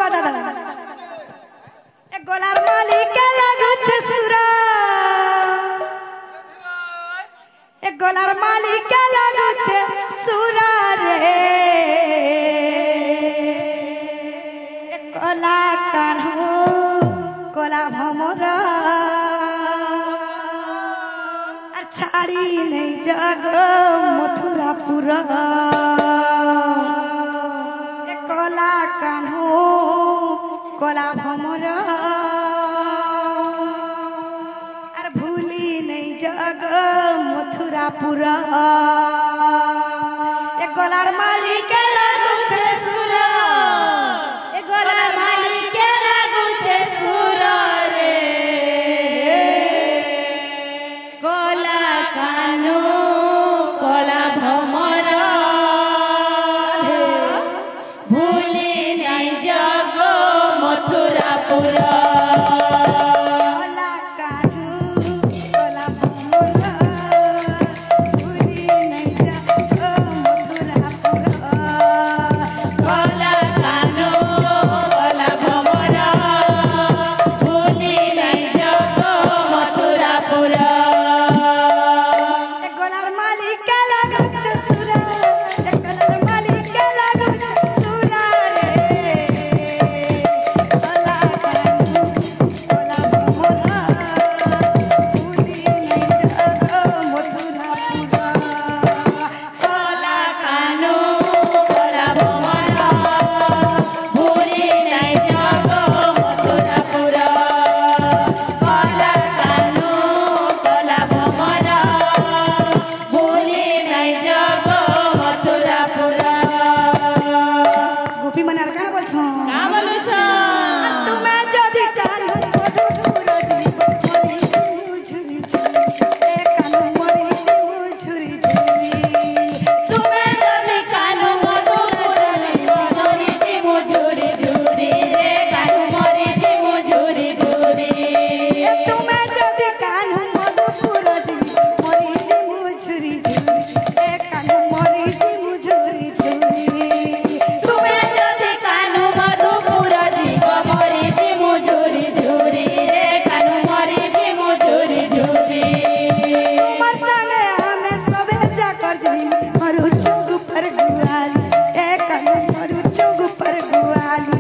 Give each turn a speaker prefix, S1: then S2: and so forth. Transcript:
S1: बा दादा ए गोलार मालिक के लागू छे सुरा ए गोलार मालिक के लागू छे सुरा रे ए कोला कान्हो कोला भमरा और छाड़ी नहीं जग मथुरापुरा ए कोला कान्हो कोला भमरा और भूली नहीं जग मथुरापुरा ए गोलार मालिक के लागू छे सुरा
S2: ए गोलार मालिक के लागू छे सुरा रे कोला कान्हो कोला भमरा भूली नहीं जग मथुरापुरा
S1: कोला कान्हो कोला भमरा भूली नहीं जग मथुरापुरा
S2: कोला कान्हो कोला भमरा भूली नहीं जग मथुरापुरा
S1: ए गोलार मालिक के लागू छे सुरा ए गोलार मालिक के लागू छे सुरा रे कोला कान्हो कोला भमरा भूली नहीं जग मथुरापुरा
S2: कोला कान्हो कोला भमरा भूली नहीं जग मथुरापुरा कोला कान्हो कोला भमरा भूली नहीं जग मथुरापुरा
S1: गोपी मनार काना बोलछो
S2: का बोलू छ
S1: তুমি যদি কান মধুপুর জীবনি ঝুরি ঝুরি এ কান মরি ঝুরি ঝুরি
S2: তুমি যদি কানু মধুপুরনি মরিছি মুজুরি ঝুরি রে কানু মরিছি মুজুরি ঝুরি
S1: এ তুমি যদি কান মধুপুর জীবনি ঝুরি ঝুরি এ কান মরি ঝুরি ঝুরি
S2: তুমি যদি কানু মধুপুর জীব মরিছি মুজুরি ঝুরি রে কানু মরিছি মুজুরি ঝুরি
S1: তোমার সঙ্গে আমি সবে যা করছি মরু চুগ पर गुआली ए कान मरु चुग पर गुआली